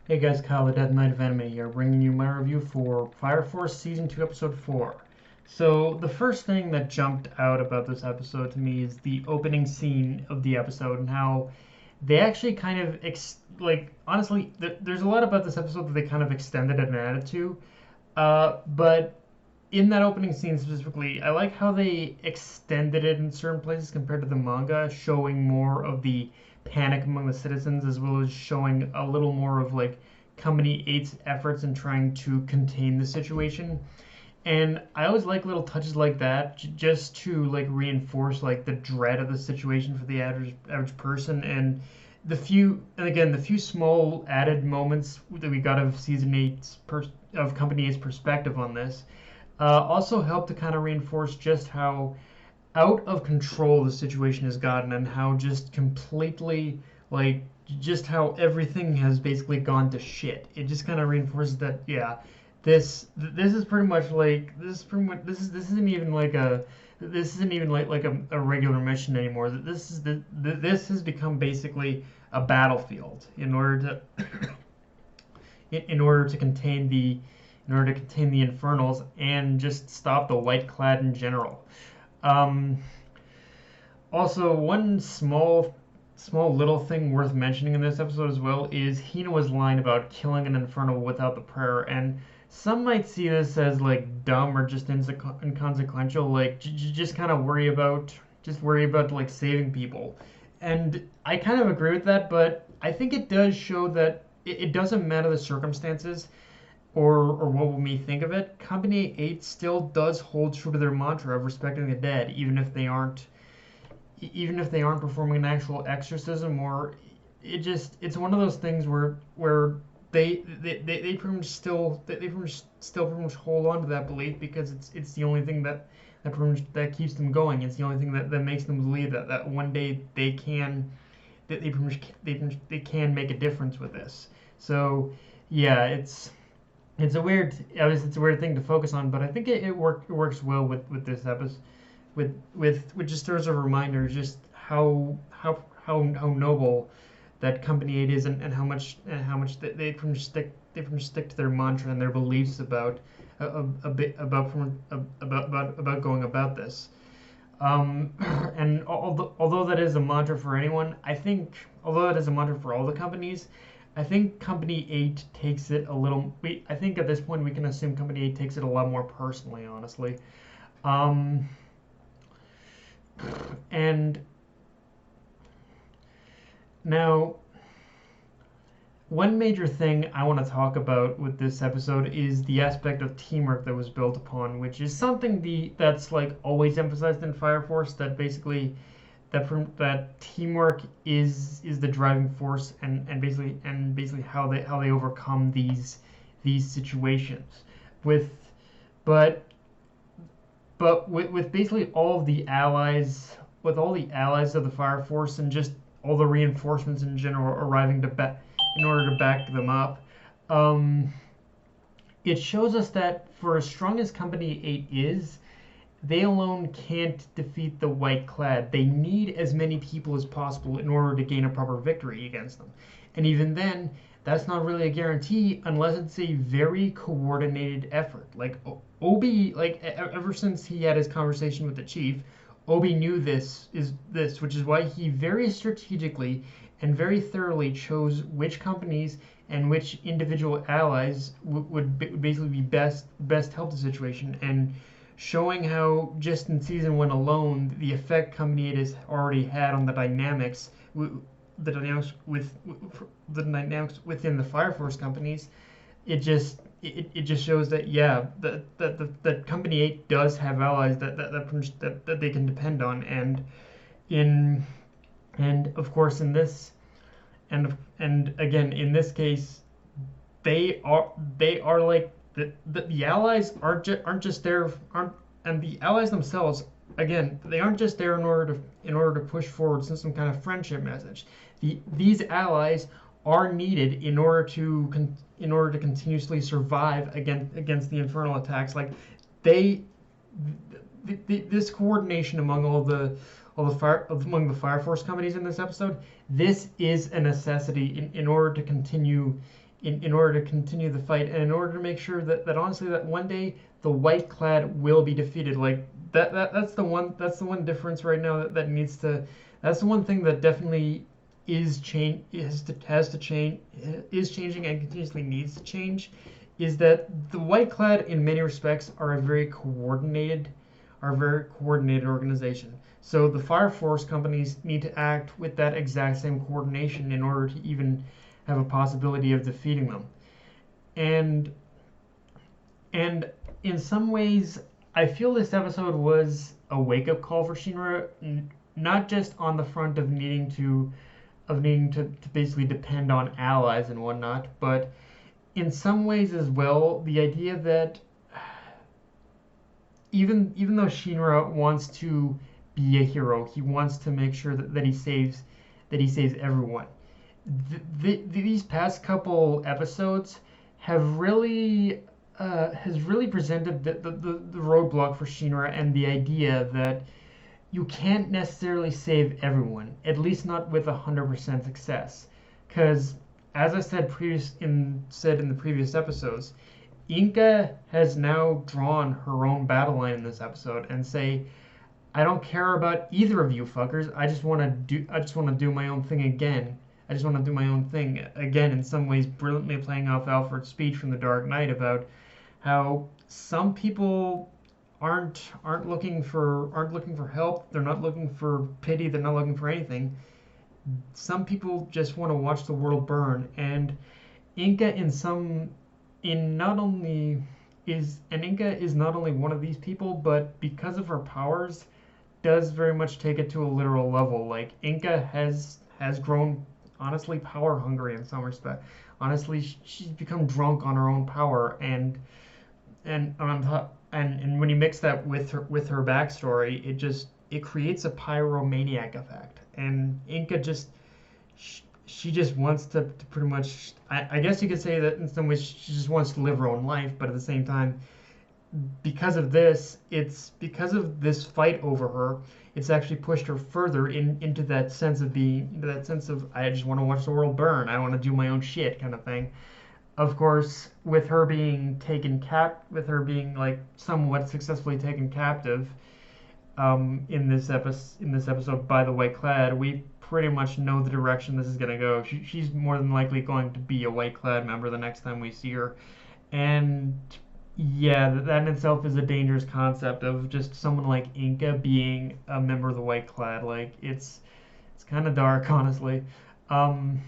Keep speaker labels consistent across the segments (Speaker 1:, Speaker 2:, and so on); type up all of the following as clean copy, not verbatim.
Speaker 1: Hey guys, Kyle the Death Knight of Anime here, bringing you my review for Fire Force Season 2, Episode 4. So, the first thing that jumped out about this episode to me is the opening scene of the episode and how they actually kind of, honestly, there's a lot about this episode that they kind of extended and added to. But in that opening scene specifically, I like how they extended it in certain places compared to the manga, showing more of the panic among the citizens as well as showing a little more of like Company 8's efforts in trying to contain the situation. And I always like little touches like that just to like reinforce like the dread of the situation for the average person and the few small added moments that we got of of Company 8's perspective on this also help to kind of reinforce just how out of control the situation has gotten and how just completely like just how everything has basically gone to shit. It just kind of reinforces that this is pretty much like this isn't even like a regular mission anymore. This has become basically a battlefield in order to contain the infernals and just stop the White-Clad in general. Um, Also, one small little thing worth mentioning in this episode as well is Hinawa's line about killing an infernal without the prayer, and some might see this as like dumb or just inconsequential, like just kind of worry about like saving people, and I kind of agree with that, but I think it does show that it doesn't matter the circumstances or what we may think of it. Company 8 still does hold true to their mantra of respecting the dead, even if they aren't performing an actual exorcism, or it's one of those things where they pretty much still pretty much hold on to that belief because it's the only thing that pretty much that keeps them going. It's the only thing that makes them believe that one day they pretty much they can make a difference with this. So yeah, it's a weird thing to focus on, but I think it works well with this episode, with just as a reminder just how noble that Company 8 is, and how much they from stick to their mantra and their beliefs about a bit about going about this. And although that is a mantra for anyone, I think although that is a mantra for all the companies, I think Company 8 takes it a little. I think at this point we can assume Company 8 takes it a lot more personally, honestly. Um, and now, one major thing I want to talk about with this episode is the aspect of teamwork that was built upon, which is something that's like always emphasized in Fire Force. That basically that teamwork is the driving force, and basically how they overcome these situations with but with basically all of the allies with all the allies of the Fire Force and just all the reinforcements in general arriving in order to back them up. Um, it shows us that for as strong as Company 8 is, they alone can't defeat the White-Clad. They need as many people as possible in order to gain a proper victory against them. And even then, that's not really a guarantee unless it's a very coordinated effort. Like Obi, ever since he had his conversation with the chief, Obi knew which is why he very strategically and very thoroughly chose which companies and which individual allies would basically be best help the situation, and showing how just in season 1 alone the effect Company 8 has already had on the dynamics within the Fire Force companies. It just shows that that Company 8 does have allies that they can depend on, in and of course in this and again in this case they are like the allies aren't just there aren't and the allies themselves, again, they aren't just there in order to push forward some kind of friendship message. These allies are needed in order to continuously survive against the infernal attacks. Like they this coordination among among the Fire Force companies in this episode, this is a necessity in order to continue in order to continue the fight, and in order to make sure that honestly that one day the White-Clad will be defeated. Like that's the one difference right now that needs to. That's the one thing that definitely is has to change, is changing, and continuously needs to change, is that the White-Clad in many respects are a very coordinated organization. So the Fire Force companies need to act with that exact same coordination in order to even have a possibility of defeating them. And in some ways, I feel this episode was a wake-up call for Shinra, not just on the front of needing to basically depend on allies and whatnot, but in some ways as well, the idea that even though Shinra wants to be a hero, he wants to make sure that he saves everyone. These past couple episodes have really has really presented the roadblock for Shinra, and the idea that you can't necessarily save everyone, at least not with 100% success. Because, as I said in the previous episodes, Inca has now drawn her own battle line in this episode and say, I don't care about either of you fuckers. I just want to do my own thing again. I just want to do my own thing again. In some ways, brilliantly playing off Alfred's speech from The Dark Knight about how some people aren't looking for help. They're not looking for pity. They're not looking for anything. Some people just want to watch the world burn. And Inca Inca is not only one of these people, but because of her powers, does very much take it to a literal level. Like Inca has grown honestly power hungry in some respect. Honestly, she's become drunk on her own power, and when you mix that with her backstory, it creates a pyromaniac effect. And Inca she just wants to pretty much, I guess you could say that in some ways she just wants to live her own life, but at the same time, because of this fight over her, it's actually pushed her further into that sense of I just want to watch the world burn, I want to do my own shit kind of thing. Of course, with her being like somewhat successfully taken captive in this episode by the White-Clad, we pretty much know the direction this is going to go. She's more than likely going to be a White-Clad member the next time we see her. And yeah, that in itself is a dangerous concept of just someone like Inca being a member of the White-Clad. Like, it's kind of dark, honestly. And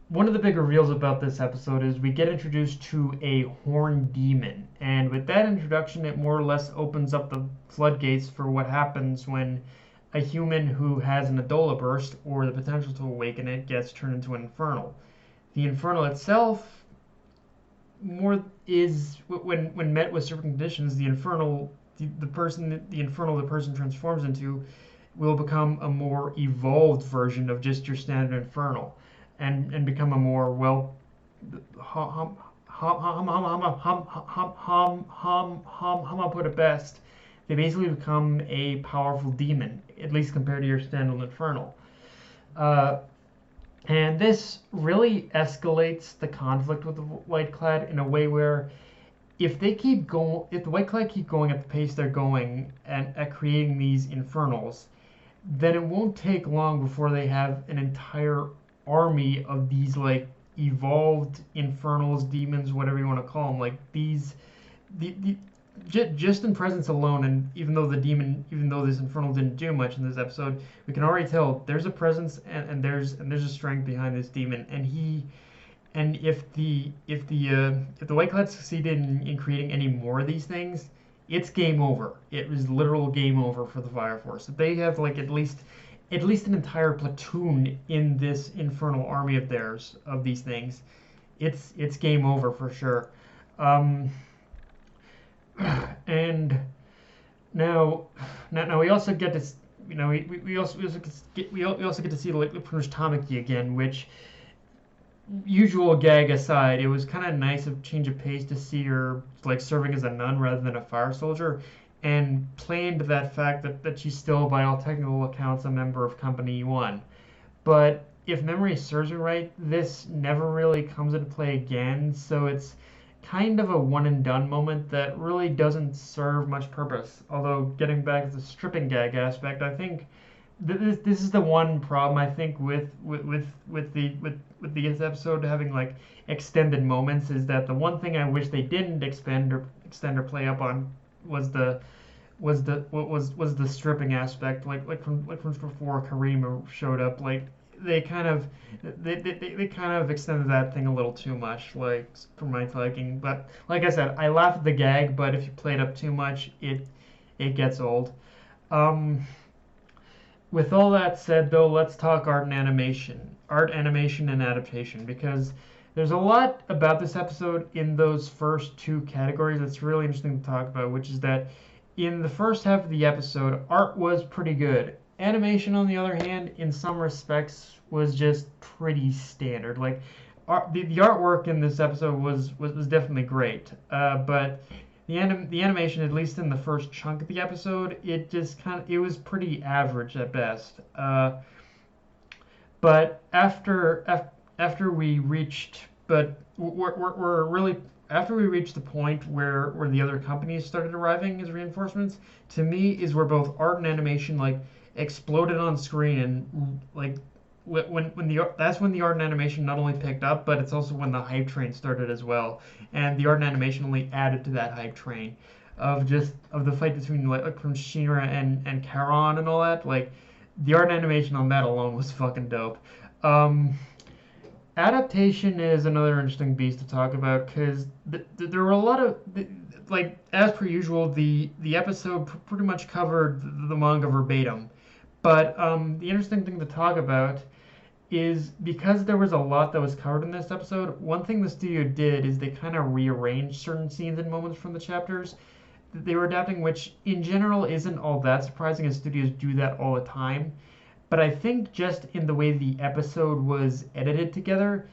Speaker 1: one of the big reveals about this episode is we get introduced to a horned demon. And with that introduction, it more or less opens up the floodgates for what happens when a human who has an Adola burst, or the potential to awaken it, gets turned into an infernal. The infernal itself is when met with certain conditions, the person transforms into will become a more evolved version of just your standard infernal, and become a more how put it best, they basically become a powerful demon, at least compared to your standard infernal. And this really escalates the conflict with the White-Clad in a way where if the White-Clad keep going at the pace they're going and at creating these infernals, then it won't take long before they have an entire army of these like evolved infernals, demons, whatever you want to call them. Like just in presence alone, and even though this infernal didn't do much in this episode, we can already tell there's a presence and there's a strength behind this demon. And if the White-Clad succeeded in creating any more of these things, it's game over. It was literal game over for the Fire Force. If they have like at least an entire platoon in this infernal army of theirs of these things, it's game over for sure. And now we also get to we also get to see like pretty much Tamaki again, which, usual gag aside, it was kind of nice of change of pace to see her like serving as a nun rather than a fire soldier, and play into that fact that she's still, by all technical accounts, a member of Company 1. But if memory serves me right, this never really comes into play again, so it's kind of a one and done moment that really doesn't serve much purpose. Although getting back to the stripping gag aspect, I think this is the one problem I think with this episode having like extended moments is that the one thing I wish they didn't extend or play up on was the stripping aspect like from before Karima showed up, like they kind of they kind of extended that thing a little too much, like for my liking. But like I said, I laugh at the gag, but if you play it up too much, it gets old. um with all that said, though, let's talk art, animation, and adaptation, because there's a lot about this episode in those first two categories that's really interesting to talk about, which is that in the first half of the episode, art was pretty good. Animation, on the other hand, in some respects, was just pretty standard. Like, the artwork in this episode was definitely great, but the animation, at least in the first chunk of the episode, it was pretty average at best. But after we reached, but we're really after we reached the point where the other companies started arriving as reinforcements, to me is where both art and animation like exploded on screen, and like that's when the art and animation not only picked up, but it's also when the hype train started as well. And the art and animation only added to that hype train of the fight between like from Shinra and Charon and all that. Like the art and animation on that alone was fucking dope. Um, Adaptation is another interesting beast to talk about because there were a lot of like as per usual, the episode pretty much covered the manga verbatim. But the interesting thing to talk about is because there was a lot that was covered in this episode, one thing the studio did is they kind of rearranged certain scenes and moments from the chapters that they were adapting, which in general isn't all that surprising as studios do that all the time. But I think just in the way the episode was edited together,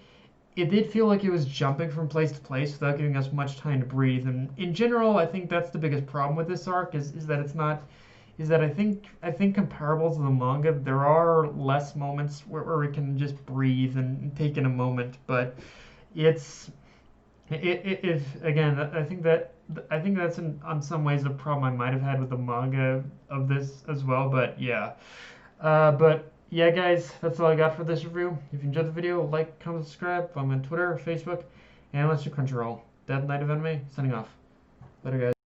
Speaker 1: it did feel like it was jumping from place to place without giving us much time to breathe. And in general, I think that's the biggest problem with this arc is that it's not is that I think comparable to the manga, there are less moments where we can just breathe and take in a moment. But it's it again, I think that's on some ways the problem I might have had with the manga of this as well. But yeah, guys, that's all I got for this review. If you enjoyed the video, like, comment, subscribe. I'm on Twitter, Facebook, and let's do Crunchyroll. Dead Knight of Anime, signing off. Later, guys.